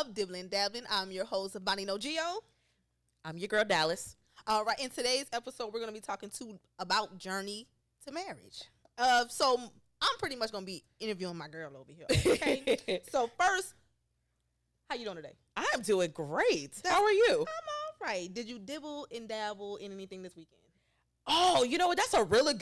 of Dibble and Dabbling. I'm your host, Voni No Geo. I'm your girl, Dallas. All right, in today's episode, we're going to be talking about journey to marriage. So I'm pretty much going to be interviewing my girl over here. Okay. So first, how you doing today? I'm doing great. How are you? I'm all right. Did you dibble and dabble in anything this weekend? Oh, you know what? That's a really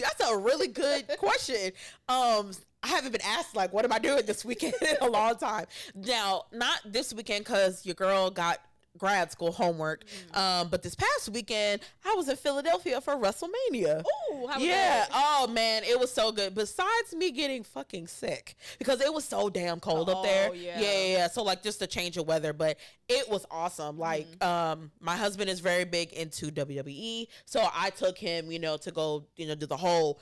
good question. I haven't been asked like, what am I doing this weekend in a long time. Now, not this weekend because your girl got grad school homework. But this past weekend, I was in Philadelphia for WrestleMania. Ooh, how was that? that? Oh man, it was so good. Besides me getting fucking sick because it was so damn cold up there. Yeah. So like just a change of weather, but it was awesome. Like my husband is very big into WWE, so I took him, to go, do the whole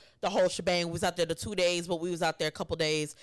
shebang. We was out there the 2 days, but we was out there a couple days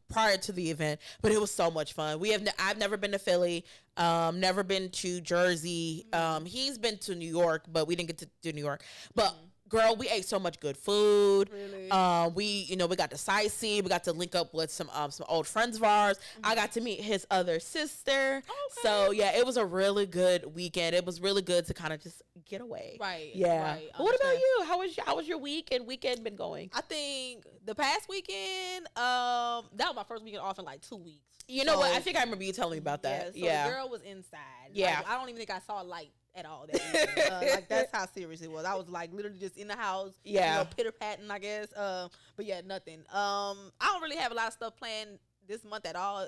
prior to the event. But it was so much fun. I've never been to Philly. Never been to Jersey. He's been to New York, but we didn't get to do New York. But girl, we ate so much good food. Really? We got to sightsee. We got to link up with some old friends of ours. I got to meet his other sister. Okay. So yeah, it was a really good weekend. It was really good to kind of just get away. Right. Yeah. Right. What about you? How was your week and weekend been going? I think the past weekend, that was my first weekend off in like 2 weeks. You know what? I think I remember you telling me about that. Yeah. So the girl was inside. Yeah. Like, I don't even think I saw a light at all that weekend. Like that's how serious it was. I was like literally just in the house, pitter patting, I guess. But yeah, nothing. I don't really have a lot of stuff planned this month at all.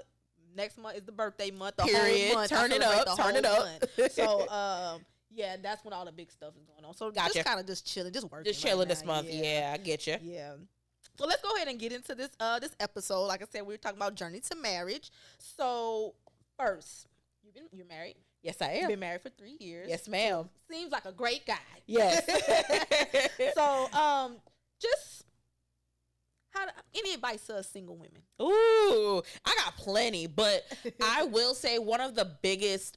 Next month is the birthday month. The Period. whole month. Turn it up. So yeah, that's when all the big stuff is going on. So gotcha. Just kind of just chilling, just working. Just chilling right this month. Yeah, I get you. Yeah. So let's go ahead and get into this episode. Like I said, we were talking about journey to marriage. So first, you're married. Yes, I am. You've been married for 3 years. Yes, ma'am. So, seems like a great guy. Yes. So, just any advice to us single women? Ooh, I got plenty, but I will say one of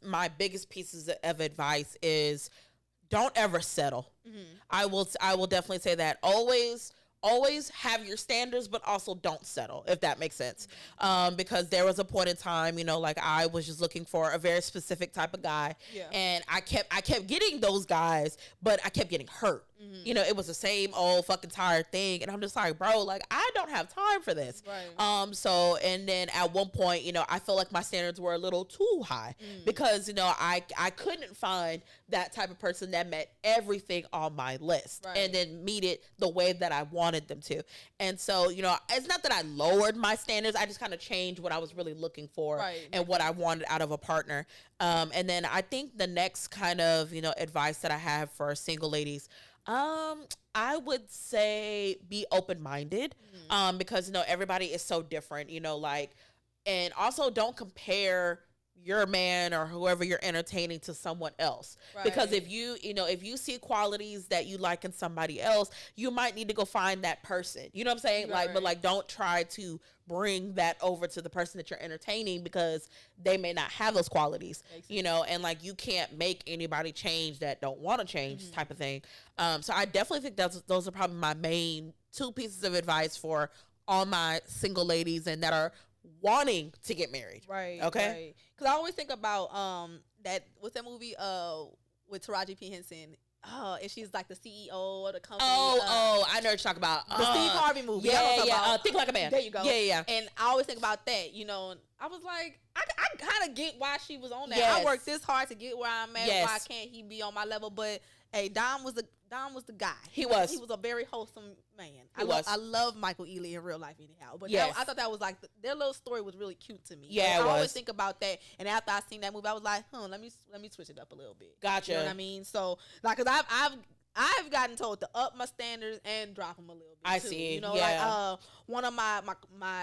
my biggest pieces of advice is don't ever settle. I will definitely say that. Always have your standards, but also don't settle, if that makes sense. Because there was a point in time, like I was just looking for a very specific type of guy. Yeah. And I kept getting those guys, but I kept getting hurt. It was the same old fucking tired thing. And I'm just like, bro, like I don't have time for this. Right. So, and then at one point, I felt like my standards were a little too high because, I couldn't find that type of person that met everything on my list and then meet it the way that I wanted them to. And so, it's not that I lowered my standards. I just kind of changed what I was really looking for and what I wanted out of a partner. And then I think the next kind of, advice that I have for single ladies, I would say be open-minded, because, everybody is so different, and also don't compare your man or whoever you're entertaining to someone else. Because if you see qualities that you like in somebody else, you might need to go find that person. You know what I'm saying? But don't try to bring that over to the person that you're entertaining because they may not have those qualities, and like you can't make anybody change that don't want to change type of thing. So I definitely think those are probably my main 2 pieces of advice for all my single ladies and that are wanting to get married. Right. Okay. Right. Because I always think about what's that movie with Taraji P. Henson. And she's like the CEO of the company. I know what you're talking about. The Steve Harvey movie. Yeah. Think Like a Man. There you go. Yeah. And I always think about that, I was like, I kind of get why she was on that. Yes. I worked this hard to get where I'm at. Yes. Why can't he be on my level? But hey, Dom was the guy. He was a very wholesome man. I love Michael Ealy in real life anyhow. But yes. I thought that was like their little story was really cute to me. Yeah, I always think about that. And after I seen that movie, I was like, let me switch it up a little bit. Gotcha. You know what I mean? So like, cause I've gotten told to up my standards and drop them a little bit. I too. see. Like one of my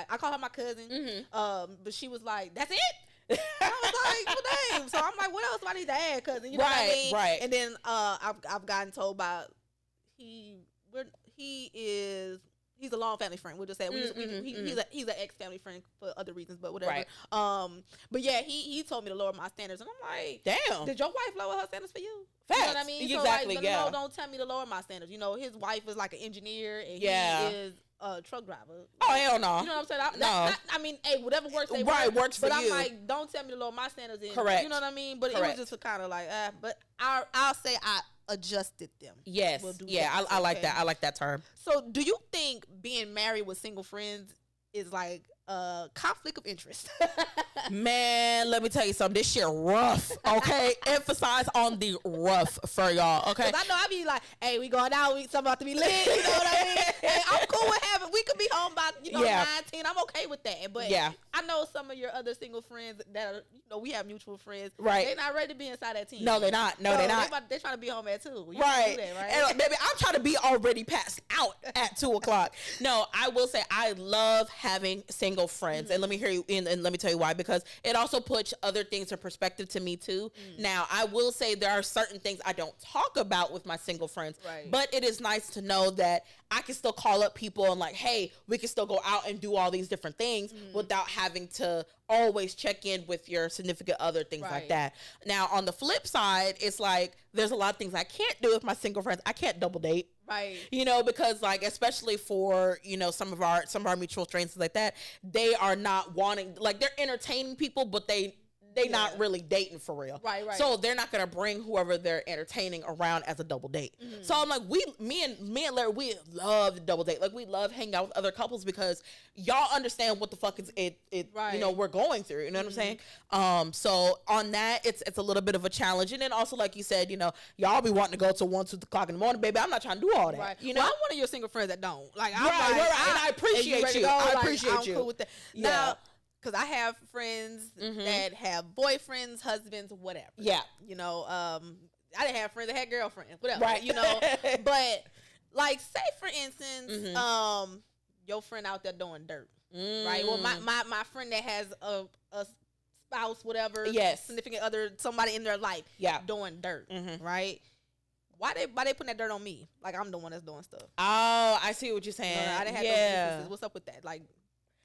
I call her my cousin. But she was like, "That's it." I was like, "Well, damn." So I'm like, "What else do I need to add, cousin?" You know what I mean? Right. And then I've gotten told about he's a long family friend. We'll just say he's an ex family friend for other reasons, but whatever. Right. But yeah, he told me to lower my standards, and I'm like, damn. Did your wife lower her standards for you? Facts. You know what I mean? Exactly. So like, don't tell me to lower my standards. You know, his wife is like an engineer, and he is a truck driver. Oh, hell no. You know what I'm saying? I mean, hey, whatever works, works for you. But I'm like, don't tell me to lower my standards. Correct. You know what I mean? But it was just kind of like, but I'll say I adjusted them. Yes. I like that. I like that term. So, do you think being married with single friends is like a conflict of interest? Man, let me tell you something. This shit rough, okay? Emphasize on the rough for y'all, okay? Because I know I be like, hey, we going out, something about to be lit, you know what I mean? Hey, I'm cool with having, we could be home by, 19, I'm okay with that. But I know some of your other single friends that are, we have mutual friends. Right. They're not ready to be inside that team. No, they're not. No, they're not. They're trying to be home at 2. You right. Do that, right? And baby, I'm trying to be already passed out at 2 o'clock. No, I will say I love having single friends. And let me hear you, and let me tell you why. Because it also puts other things in perspective to me too. Now, I will say there are certain things I don't talk about with my single friends, but it is nice to know that I can still call up people and like, hey, we can still go out and do all these different things without having to always check in with your significant other, things like that. Now, on the flip side, it's like there's a lot of things I can't do with my single friends. I can't double date. Right. You know, because like, especially for, some of our mutual friends like that, they are not wanting, like, they're entertaining people, but they not really dating for real. Right. So they're not going to bring whoever they're entertaining around as a double date. So I'm like, me and Larry, we love the double date. Like, we love hanging out with other couples because y'all understand what the fuck is it we're going through. You know what I'm saying? So on that, it's a little bit of a challenge. And then also, like you said, y'all be wanting to go till 1, 2 o'clock in the morning, baby. I'm not trying to do all that. Right. You know, I'm one of your single friends that don't. Like, I'm right. And I appreciate you. I appreciate you. I'm cool with that. Yeah. Now, because I have friends that have boyfriends, husbands, whatever. Yeah. I didn't have friends that had girlfriends, whatever. Right. But like, say for instance, your friend out there doing dirt, right? Well, my friend that has a spouse, whatever, significant other, somebody in their life, doing dirt, right? Why they putting that dirt on me? Like, I'm the one that's doing stuff. Oh, I see what you're saying. I didn't have those instances. What's up with that?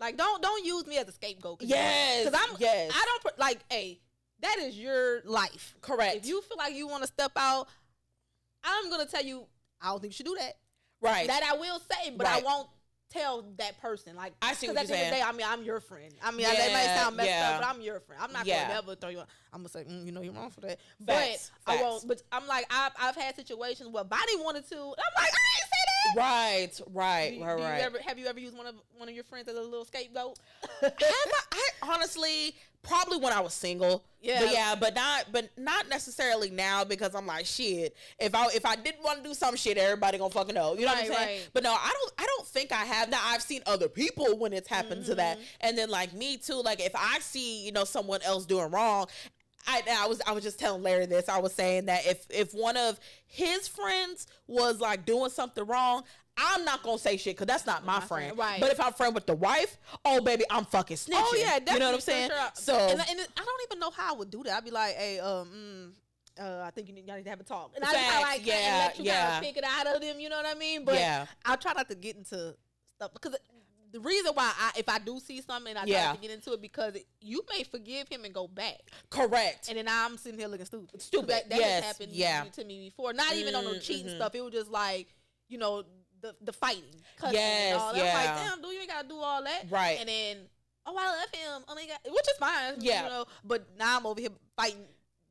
Like, don't use me as a scapegoat. Yes. Because I don't, like, hey, that is your life. Correct. If you feel like you want to step out, I'm going to tell you, I don't think you should do that. Right. That I will say, but I won't tell that person. Like, I see what you're saying. Because at the end of the day, I mean, I'm your friend. I mean, that might sound messed up, but I'm your friend. I'm not going to never throw you on. I'm going to say, you're wrong for that. Facts. But I won't. But I'm like, I've had situations where Bonnie wanted to. And I'm like, I ain't say that. Right. Have you ever used one of your friends as a little scapegoat? I honestly, probably when I was single. But not necessarily now, because I'm like, shit, if I didn't want to do some shit, everybody gonna fucking know. You know what I'm saying? Right. But no, I don't think I have. Now, I've seen other people when it's happened to that. And then like me too, like if I see, someone else doing wrong, I was just telling Larry this. I was saying that if one of his friends was like doing something wrong, I'm not gonna say shit because that's not my friend. Right. But if I'm friend with the wife, oh baby, I'm fucking snitching. Oh yeah, definitely. You know what I'm saying? Sure. So and I don't even know how I would do that. I'd be like, hey, I think y'all need to have a talk. And I just like let you kind of pick it out of them. You know what I mean? But I try not to get into stuff because the reason why if I do see something, I try to get into it because you may forgive him and go back. Correct. And then I'm sitting here looking stupid. That has happened to me before. Not even on the cheating stuff. It was just like, the fighting. Cussing and all that. I'm like, damn, dude, you ain't gotta do all that. Right. And then, I love him. Oh my God, which is fine. Yeah. But now I'm over here fighting,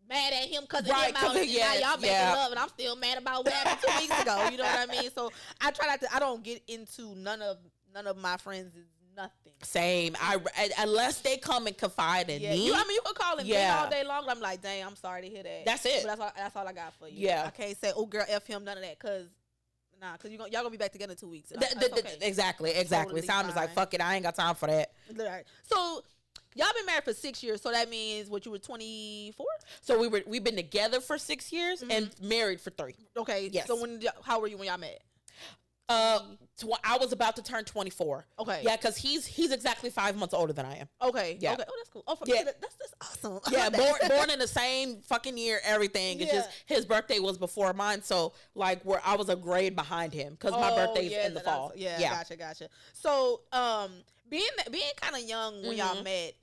mad at him, cussing him out. And now y'all making love, and I'm still mad about what happened 2 weeks ago. You know what I mean? So I try not to. I don't get into none of my friends. Nothing. Same. Unless they come and confide in me. You can call him all day long. I'm like, dang, I'm sorry to hear that. That's it. But that's all I got for you. Yeah. I can't say, oh girl, F him, none of that, because y'all gonna be back together in 2 weeks. Okay. Exactly. Totally Sam is like, fuck it, I ain't got time for that. Right. So y'all been married for 6 years. So that means you were 24. So we've been together for 6 years and married for 3. Okay. Yes. So how were you when y'all met? I was about to turn 24. Okay. Yeah, because he's exactly 5 months older than I am. Okay. Yeah. Okay. Oh, that's cool. Oh, that's awesome. Yeah, born in the same fucking year, everything. It's just his birthday was before mine, so like I was a grade behind him because my birthday's in the fall. Gotcha. So being kind of young when y'all met,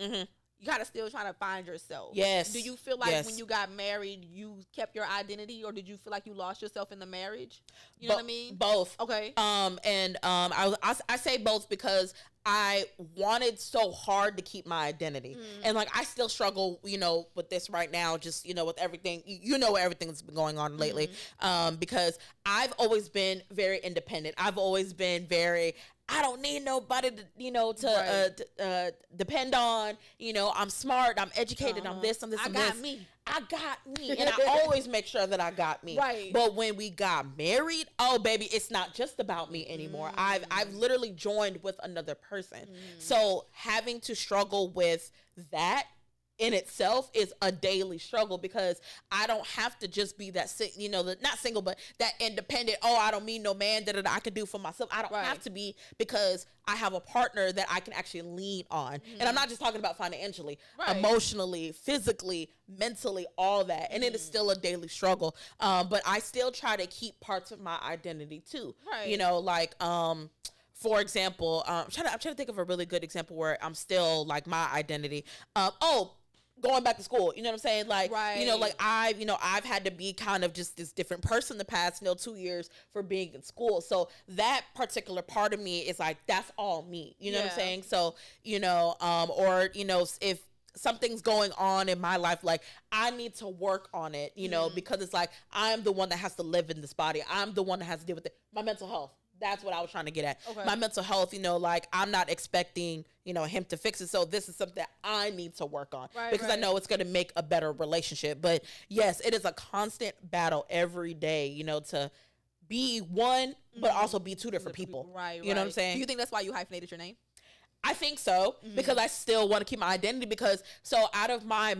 you gotta still try to find yourself. Yes. Do you feel like when you got married, you kept your identity, or did you feel like you lost yourself in the marriage? You know what I mean? Both. Okay. I say both because I wanted so hard to keep my identity. And like, I still struggle, you know, with this right now, just, you know, with everything, you know, everything that's been going on lately. Because I've always been very independent. I've always been very, I don't need nobody to, you know, to depend on. You know, I'm smart, I'm educated, I'm this, I'm this, I'm this. I got me. And I always make sure that I got me. Right. But when we got married, oh baby, it's not just about me anymore. I've literally joined with another person. So having to struggle with that in itself is a daily struggle, because I don't have to just be that, you know, not single, but that independent. Oh, I don't need no man that I can do for myself. I don't have to be, because I have a partner that I can actually lean on. And I'm not just talking about financially, emotionally, physically, mentally, all that. And it is still a daily struggle. But I still try to keep parts of my identity too. You know, like, for example, I'm trying to think of a really good example where I'm still like my identity. Going back to school, you know what I'm saying? Like, you know, like I've had to be kind of just this different person the past, 2 years for being in school. So that particular part of me is like, that's all me. You know what I'm saying? So, you know, or, you know, if something's going on in my life, like I need to work on it, you know, because it's like, I'm the one that has to live in this body. I'm the one that has to deal with it. My mental health. That's what I was trying to get at. My mental health, you know, like I'm not expecting, you know, him to fix it. So this is something that I need to work on because I know it's going to make a better relationship. But yes, it is a constant battle every day, you know, to be one, but also be two different people. You know what I'm saying? Do you think that's why you hyphenated your name? I think so, because I still want to keep my identity, because so out of my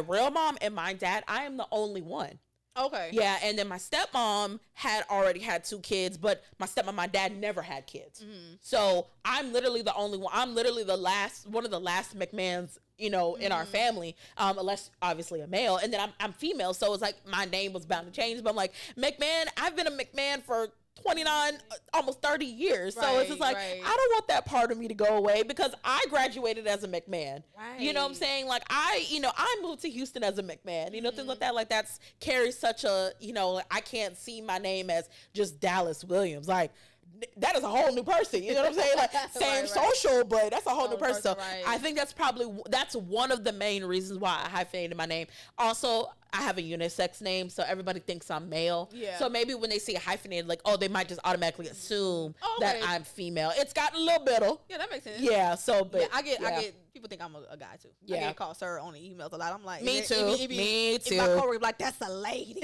real mom and my dad, I am the only one. Okay. Yeah, and then my stepmom had already had 2 kids, but my stepmom, my dad never had kids. So I'm literally the only one. I'm literally one of the last McMahons, you know, in our family, unless obviously a male. And then I'm female, so it's like my name was bound to change. But I'm like, McMahon, I've been a McMahon for 29, almost 30 years. So it's just like, I don't want that part of me to go away, because I graduated as a McMahon. You know what I'm saying? Like I moved to Houston as a McMahon, you know, things like that. Like that's carries such a, you know, I can't see my name as just Dallas Williams. Like that is a whole new person. You know what I'm saying? Like same social, but that's a whole new person. So I think that's one of the main reasons why I hyphenated my name. Also, I have a unisex name, so everybody thinks I'm male. So maybe when they see a hyphenated, like, oh, they might just automatically assume that I'm female. It's gotten a little bitter. Yeah, that makes sense. Yeah, so, but I get people think I'm a guy too. I get called sir on the emails a lot. I'm like, me too. Me too. My coworker like, that's a lady.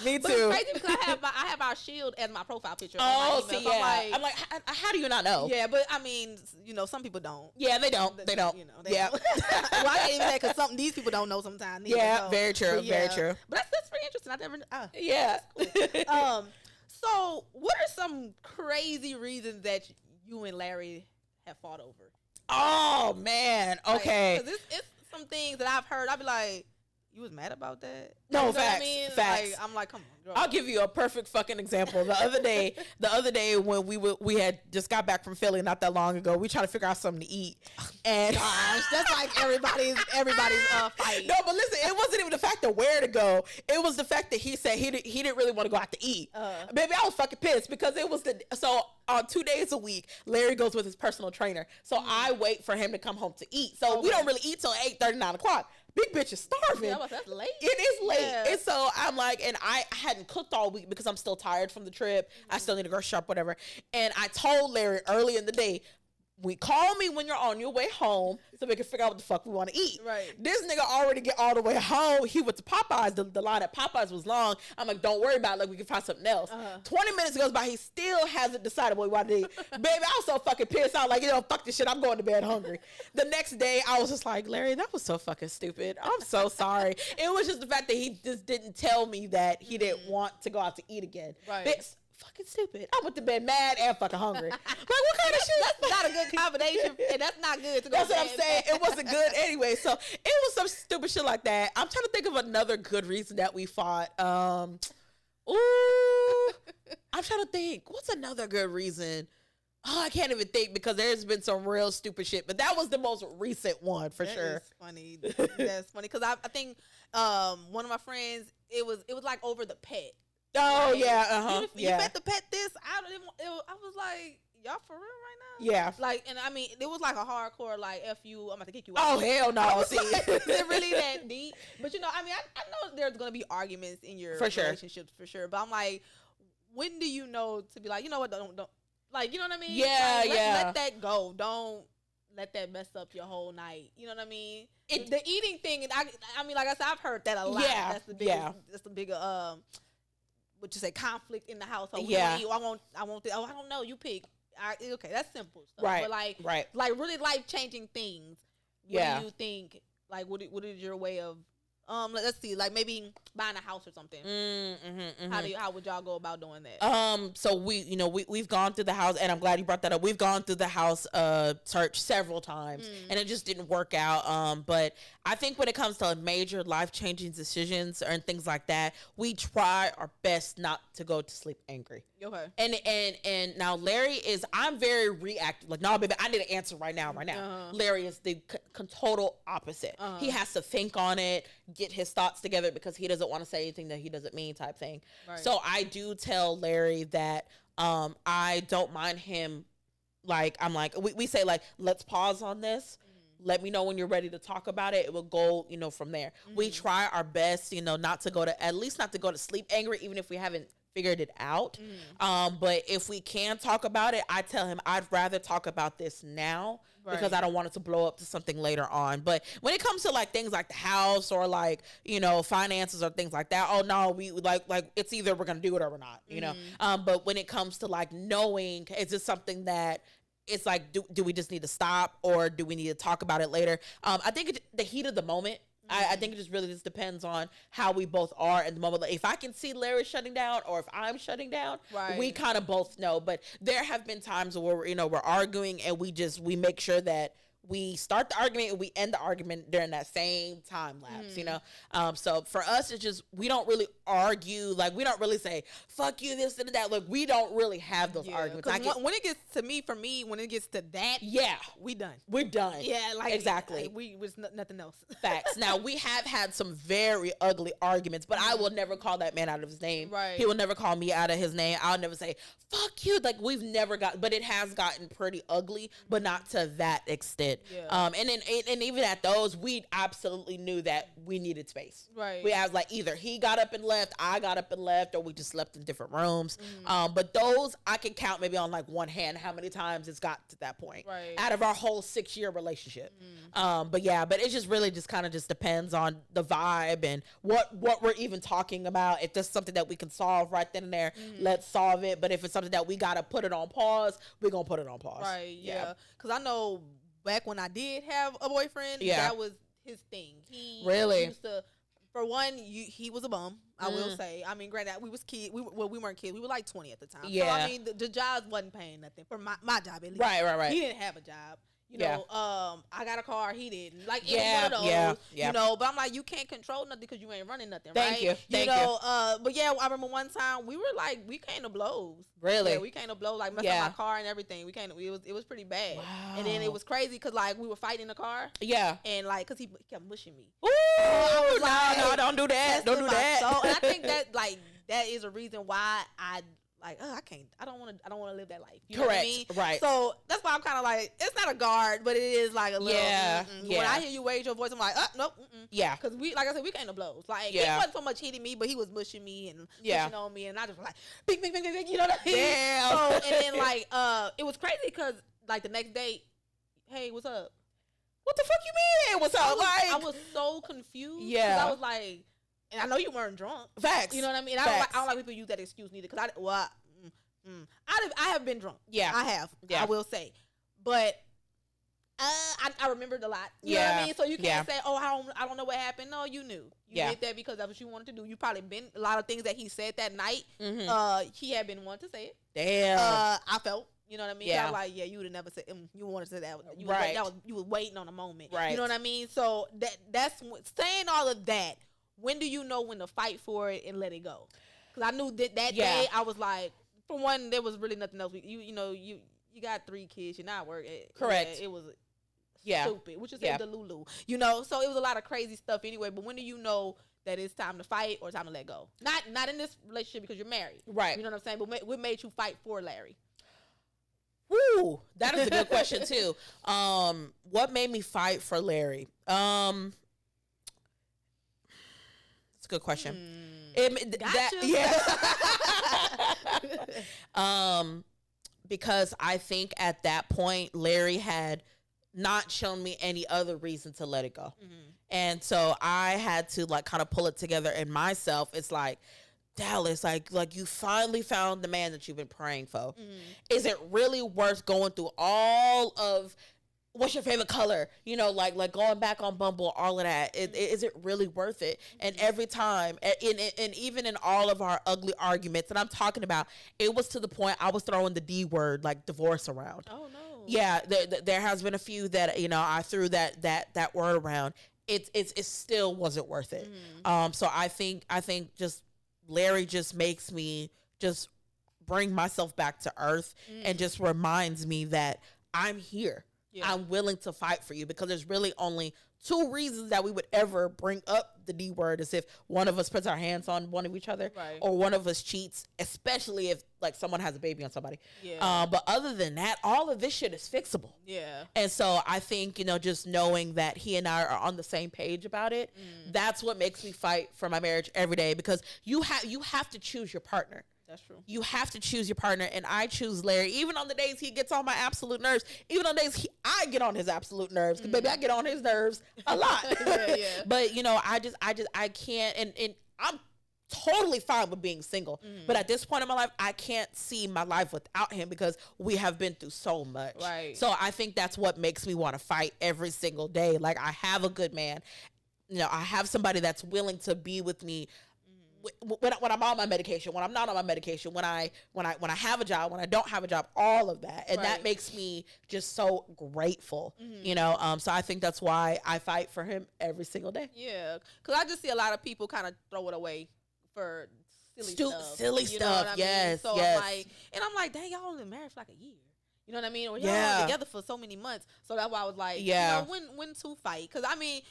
Me but too. It's crazy because I have our shield as my profile picture. Oh, see, so I'm like, how do you not know? Yeah, but I mean, you know, some people don't. Yeah, they don't. They don't. You know, well, I can't even say, because these people don't know sometimes. Yeah, very true. Very true. But that's pretty interesting. I never. Yeah. Cool. So what are some crazy reasons that you and Larry have fought over? Oh man. Okay. Because it's some things that I've heard. I'll be like, you was mad about that? No, you know facts. What I mean? Facts. Like, I'm like, come on, girl. I'll give you a perfect fucking example. The other day when we had just got back from Philly not that long ago, we tried to figure out something to eat, and gosh, that's like everybody's fight. No, but listen, it wasn't even the fact of where to go. It was the fact that he said he didn't really want to go out to eat. Baby, I was fucking pissed, because it was so on 2 days a week, Larry goes with his personal trainer, so I wait for him to come home to eat. So we don't really eat till 8:30, 9 o'clock. Big bitch is starving. Yeah, that's late. It is late. Yeah. And so I'm like, and I hadn't cooked all week because I'm still tired from the trip. I still need to go shop, whatever. And I told Larry early in the day, call me when you're on your way home so we can figure out what the fuck we want to eat. Right. This nigga already get all the way home. He went to Popeyes. The line at Popeyes was long. I'm like, don't worry about it. Like, we can find something else. 20 minutes goes by. He still hasn't decided what he wanted to eat. Baby, I was so fucking pissed. I was like, fuck this shit. I'm going to bed hungry. The next day, I was just like, Larry, that was so fucking stupid. I'm so sorry. It was just the fact that he just didn't tell me that he didn't want to go out to eat again. Right. It's fucking stupid. I went to bed mad and fucking hungry. Like, what kind of shit? That's not a good combination, and that's not good to go. That's what I'm saying. It wasn't good anyway. So it was some stupid shit like that. I'm trying to think of another good reason that we fought. I'm trying to think. What's another good reason Oh, I can't even think because there's been some real stupid shit, but that was the most recent one for sure. That's funny. That's funny because I think one of my friends it was like over the pet. Oh like, yeah, you fed the pet this. I was like, y'all for real right now? Yeah. Like, and I mean, it was like a hardcore like F you. I'm about to kick you out. Oh hell no! See, is it really that deep? But you know, I mean, I know there's gonna be arguments in your relationships for sure. But I'm like, when do you know to be like, you know what? Don't. Like, you know what I mean? Yeah, like, let that go. Don't let that mess up your whole night. You know what I mean? The eating thing, and I mean, like I said, I've heard that a lot. Yeah, that's the biggest. That's the bigger what you say, conflict in the household. Yeah, I want. Oh, I don't know. You pick. Okay, that's simple stuff. Right, but like really life changing things. What do you think? Like, what is your way of? Let's see, like maybe buying a house or something. How would y'all go about doing that? So we've gone through the house, and I'm glad you brought that up. We've gone through the house search several times, and it just didn't work out. But I think when it comes to major life changing decisions and things like that, we try our best not to go to sleep angry. Okay. And now Larry I'm very reactive. Like, no, baby, I need an answer right now. Larry is the total opposite. He has to think on it, get his thoughts together because he doesn't want to say anything that he doesn't mean type thing. Right. So I do tell Larry that I don't mind him. Like, I'm like, we say like, let's pause on this. Let me know when you're ready to talk about it. It will go, from there. We try our best, not to go to sleep angry, even if we haven't figured it out. But if we can talk about it, I tell him I'd rather talk about this now because I don't want it to blow up to something later on. But when it comes to like things like the house or like, finances or things like that, oh no, we like it's either we're going to do it or we're not, but when it comes to like knowing, is this something that it's like, do we just need to stop or do we need to talk about it later? I think the heat of the moment, I think it just really just depends on how we both are at the moment. Like, if I can see Larry shutting down or if I'm shutting down, we kind of both know. But there have been times where we're arguing and we make sure that we start the argument and we end the argument during that same time lapse, So for us, it's just, we don't really argue. Like, we don't really say, fuck you, this and that. Look, we don't really have those arguments. When it gets to me, when it gets to that, we done. We're done. Yeah, like, exactly. Like, we was nothing else. Facts. Now, we have had some very ugly arguments, but I will never call that man out of his name. Right. He will never call me out of his name. I'll never say, fuck you. Like, we've never but it has gotten pretty ugly, but not to that extent. Yeah. And even at those, we absolutely knew that we needed space. Right. We had like either he got up and left, I got up and left, or we just slept in different rooms. But those I can count maybe on like one hand how many times it's got to that point. Right. Out of our whole 6-year relationship. But it just really just kind of just depends on the vibe and what we're even talking about. If there's something that we can solve right then and there, let's solve it. But if it's something that we gotta put it on pause, we're gonna put it on pause. Right. Yeah. Because I know back when I did have a boyfriend, that was his thing. He really used to, for one, he was a bum. I will say. I mean, granted, we was kids. We weren't kids. We were like 20 at the time. Yeah. So I mean, the jobs wasn't paying nothing for my job at least. Right. He didn't have a job. I got a car. He didn't. Like, one of those, but I'm like, you can't control nothing because you ain't running nothing, Thank you. But yeah, I remember one time we were like, we came to blows. Really? Yeah, we came to blows, like messing up my car and everything. It was pretty bad. Wow. And then it was crazy because like we were fighting in the car. Yeah. And like, cause he kept mushing me. Ooh, no, don't do that. Don't do that. And I think that that is a reason why I don't want to live that life. You Correct. Know what I mean? Right. So that's why I'm kind of like, it's not a guard, but it is like a little. Yeah. When I hear you raise your voice, I'm like, nope. Yeah. Because like I said, we came to blows. Like, it wasn't so much hitting me, but he was mushing me and pushing on me, and I just was like, bing, bing, bing, bing, bing, you know what I mean? Damn. So, and then like, it was crazy because like the next day, hey, what's up? What the fuck you mean? What's up? I was so confused. Yeah. I was like, and I know you weren't drunk. Facts. You know what I mean? I don't like people use that excuse neither because I have been drunk. Yeah. I have. Yeah. I will say. But I remembered a lot. You know what I mean? So you can't say, oh, I don't know what happened. No, you knew. You did that because that's what you wanted to do. You probably been a lot of things that he said that night. He had been wanting to say it. Damn. I felt. You know what I mean? Yeah. I was like, yeah, you would have never said you wanted to say that. Right. You were waiting on a moment. Right. You know what I mean? So that's saying all of that. When do you know when to fight for it and let it go? Because I knew that day I was like, for one, there was really nothing else. You you got 3 kids, you're not working. Correct. Yeah, it was stupid, which is the Lulu. You know, so it was a lot of crazy stuff anyway. But when do you know that it's time to fight or time to let go? Not in this relationship because you're married. Right. You know what I'm saying? But what made you fight for Larry? Woo, that is a good question too. What made me fight for Larry? It's a good question. Because I think at that point Larry had not shown me any other reason to let it go. And so I had to like kind of pull it together in myself. It's like, Dallas, like you finally found the man that you've been praying for. Is it really worth going through all of what's your favorite color? You know, like going back on Bumble, all of that. Is it really worth it? And every time, and even in all of our ugly arguments, and I'm talking about, it was to the point I was throwing the D word, like divorce, around. Oh no. Yeah, there has been a few that, you know, I threw that word around. It still wasn't worth it. So I think just Larry just makes me just bring myself back to earth and just reminds me that I'm here. Yeah. I'm willing to fight for you, because there's really only 2 reasons that we would ever bring up the D word, is if one of us puts our hands on one of each other, or one of us cheats, especially if like someone has a baby on somebody. Yeah. But other than that, all of this shit is fixable. Yeah. And so I think, you know, just knowing that he and I are on the same page about it, that's what makes me fight for my marriage every day, because you have to choose your partner. That's true. You have to choose your partner, and I choose Larry. Even on the days he gets on my absolute nerves, even on days I get on his absolute nerves, because baby, I get on his nerves a lot. Yeah. But you know, I can't, and I'm totally fine with being single. But at this point in my life, I can't see my life without him, because we have been through so much. Right. So I think that's what makes me want to fight every single day. Like, I have a good man. You know, I have somebody that's willing to be with me when I'm on my medication, when I'm not on my medication, when I have a job, when I don't have a job, all of that. And that makes me just so grateful, you know? So I think that's why I fight for him every single day. Yeah. Cause I just see a lot of people kind of throw it away for silly stuff. Yes. So yes. I'm like, dang, y'all only married for like a year. You know what I mean? Or y'all together for so many months. So that's why I was like, you know, when to fight. Cause I mean,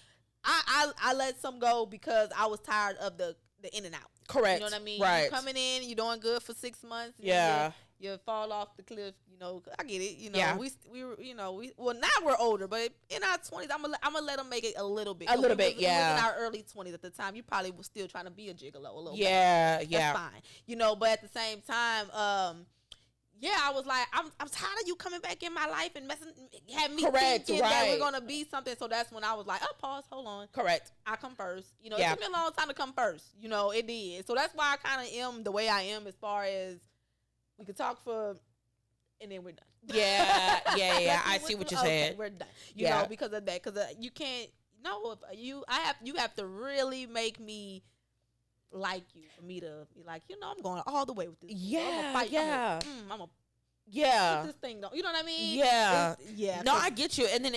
I let some go because I was tired of the in and out. Correct. You know what I mean? Right. You coming in, you're doing good for 6 months. You fall off the cliff. You know, I get it. You know, we were, you know, now we're older, but in our 20s, I'm gonna let them make it a little bit. A little bit, was in our early 20s at the time. You probably was still trying to be a gigolo a little bit. That's fine. You know, but at the same time, I was like, I'm tired of you coming back in my life and having me thinking that we're gonna be something. So that's when I was like, pause, hold on. Correct. I come first. You know, it took me a long time to come first. You know, it did. So that's why I kind of am the way I am, as far as we could talk for, and then we're done. Yeah. I see what you're saying. We're done. You know, because of that, because you can't. No, if you have to really make me like you for me to be like, you know, I'm going all the way with this. I'm gonna put this thing down. You know what I mean? No, I get you. And then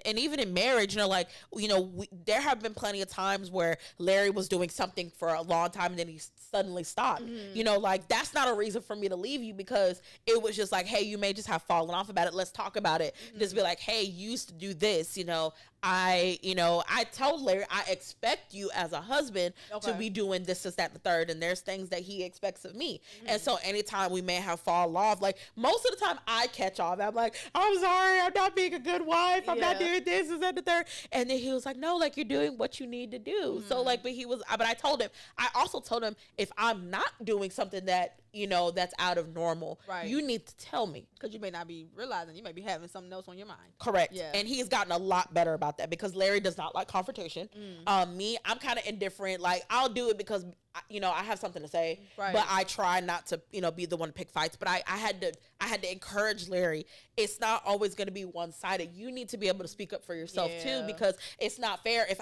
and even in marriage, you know, like, you know, there have been plenty of times where Larry was doing something for a long time and then he suddenly stopped. You know, like, that's not a reason for me to leave you, because it was just like, hey, you may just have fallen off about it. Let's talk about it. Just be like, hey, you used to do this. You know, I told Larry, I expect you as a husband to be doing this, that, and the third, and there's things that he expects of me. And so anytime we may have fallen off, like, most of the time I catch off. I'm like, I'm sorry, I'm not being a good wife. I'm not doing this, that, and the third. And then he was like, no, like, you're doing what you need to do. So like, but I told him, I also told him, if I'm not doing something that, you know, that's out of normal, you need to tell me. Because you may not be realizing, you may be having something else on your mind. Correct. Yeah. And he's gotten a lot better about that, because Larry does not like confrontation. Me, I'm kind of indifferent. Like, I'll do it because, you know, I have something to say, but I try not to, you know, be the one to pick fights. But I had to encourage Larry. It's not always going to be one-sided. You need to be able to speak up for yourself too, because it's not fair if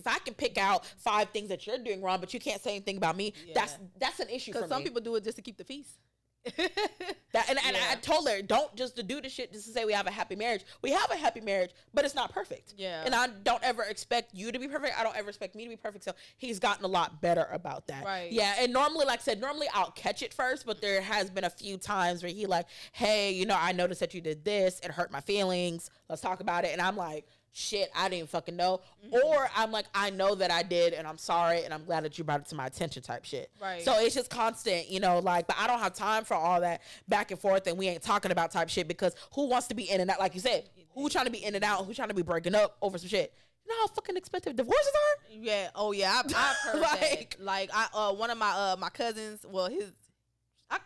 I can pick out 5 things that you're doing wrong, but you can't say anything about me. That's an issue for me. Because some people do it just to keep the peace. And I told her, don't just to do the shit just to say we have a happy marriage. We have a happy marriage, but it's not perfect. Yeah. And I don't ever expect you to be perfect. I don't ever expect me to be perfect. So he's gotten a lot better about that. Right. Yeah. And normally, like I said, I'll catch it first, but there has been a few times where he like, hey, you know, I noticed that you did this. It hurt my feelings. Let's talk about it. And I'm like, shit, I didn't fucking know. Or I'm like, I know that I did and I'm sorry and I'm glad that you brought it to my attention type shit. Right. So it's just constant, you know, like, but I don't have time for all that back and forth and we ain't talking about type shit, because who wants to be in and out? Like you said, who trying to be in and out? Who trying to be breaking up over some shit? You know how fucking expensive divorces are? Yeah. Oh yeah. I've heard that. Like one of my cousins, well,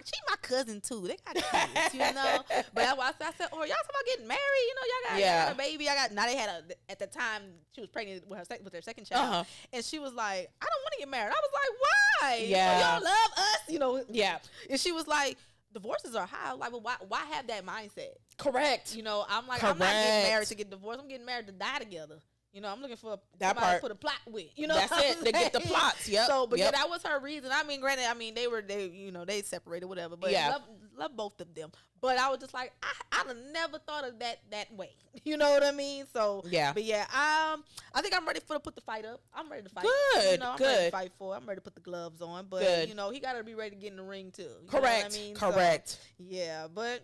she my cousin too. They got kids, you know. But I said, oh, y'all talking about getting married? You know, y'all got a baby. Now they had at the time she was pregnant with their second child, and she was like, I don't want to get married. I was like, why? Yeah, y'all love us, you know. Yeah. And she was like, divorces are high. Like, well, why have that mindset? Correct. You know, I'm like, I'm not getting married to get divorced. I'm getting married to die together. You know, I'm looking for somebody to put a plot with. You know, that's it. To get the plots. Yep. So, but yeah, that was her reason. I mean, granted, they separated, whatever. But love both of them. But I was just like, I'd have never thought of that way. You know what I mean? So yeah. But yeah, I think I'm ready to put the fight up. I'm ready to fight. Good. You know, I'm ready to fight for it. I'm ready to put the gloves on. But you know, he got to be ready to get in the ring too. Correct. Know what I mean? Correct. So, yeah, but.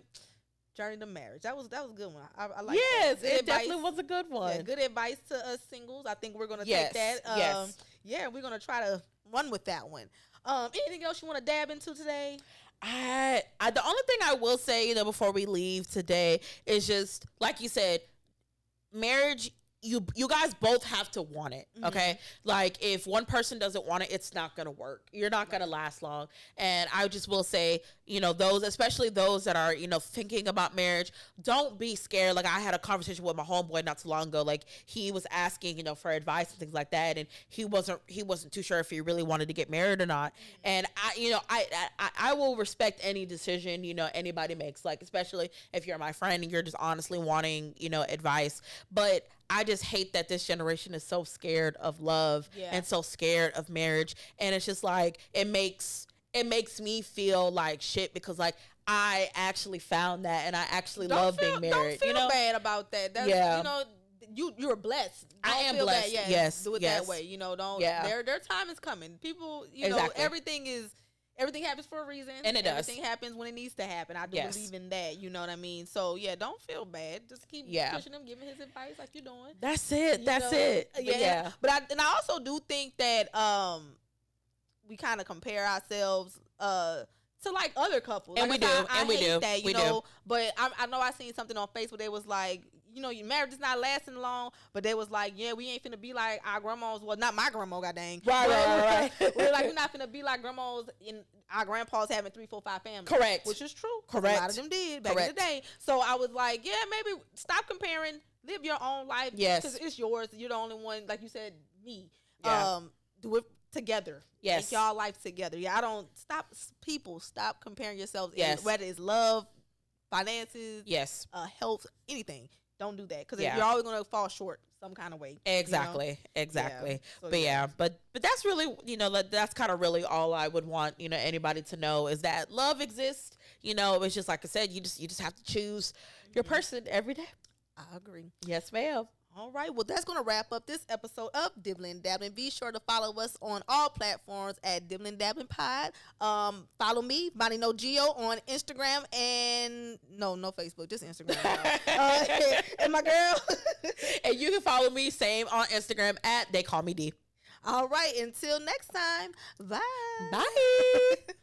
Journey to marriage. That was a good one. I like yes, that. It definitely was a good one. Yeah, good advice to us singles. I think we're gonna take that. Yeah, we're gonna try to run with that one. Anything else you want to dab into today? The only thing I will say, you know, before we leave today is just like you said, marriage. You guys both have to want it, okay? Like, if one person doesn't want it, it's not gonna work. You're not gonna last long. And I just will say, you know, especially those that are, you know, thinking about marriage, don't be scared. Like, I had a conversation with my homeboy not too long ago. Like, he was asking, you know, for advice and things like that, and he wasn't too sure if he really wanted to get married or not. And I will respect any decision, you know, anybody makes. Like, especially if you're my friend and you're just honestly wanting, you know, advice. But I just hate that this generation is so scared of love and so scared of marriage. And it's just like, it makes me feel like shit, because like I actually found that and I actually love being married. Don't feel bad about that. That's, you know, you're blessed. I am blessed. Bad. Yes. Do it that way. You know, don't. Yeah. Their time is coming. People, you know, everything happens for a reason. And it does. Everything happens when it needs to happen. I do believe in that. You know what I mean? So, yeah, don't feel bad. Just keep pushing him, giving his advice like you're doing. That's it. That's it. Yeah. But I also do think that we kind of compare ourselves to like other couples. And like, we do. That, you know, but I know I seen something on Facebook. They was like, you know, your marriage is not lasting long, but they was like, yeah, we ain't finna be like our grandmas. Well, not my grandma, goddamn. Right. We're like, we're not finna be like grandmas in our grandpas having 3, 4, 5 families. Correct. Which is true. Correct. A lot of them did back in the day. So I was like, yeah, maybe stop comparing. Live your own life. Yes. Because it's yours. You're the only one, like you said, me. Yeah. Do it together. Yes. Make y'all life together. Yeah, stop comparing yourselves. Yes. Whether it's love, finances, yes, health, anything. Don't do that, because you're always going to fall short some kind of way. Exactly. You know? Exactly. Yeah. So, but that's really, you know, that's kind of really all I would want, you know, anybody to know, is that love exists. You know, it's just like I said, you just have to choose your person every day. I agree. Yes, ma'am. All right. Well, that's going to wrap up this episode of Dibbling and Dabbling. Be sure to follow us on all platforms at Dibbling Dabbling Pod. Follow me, Voni No Geo, on Instagram and no Facebook, just Instagram. And my girl. And you can follow me, same on Instagram at theycallmed. All right. Until next time. Bye. Bye.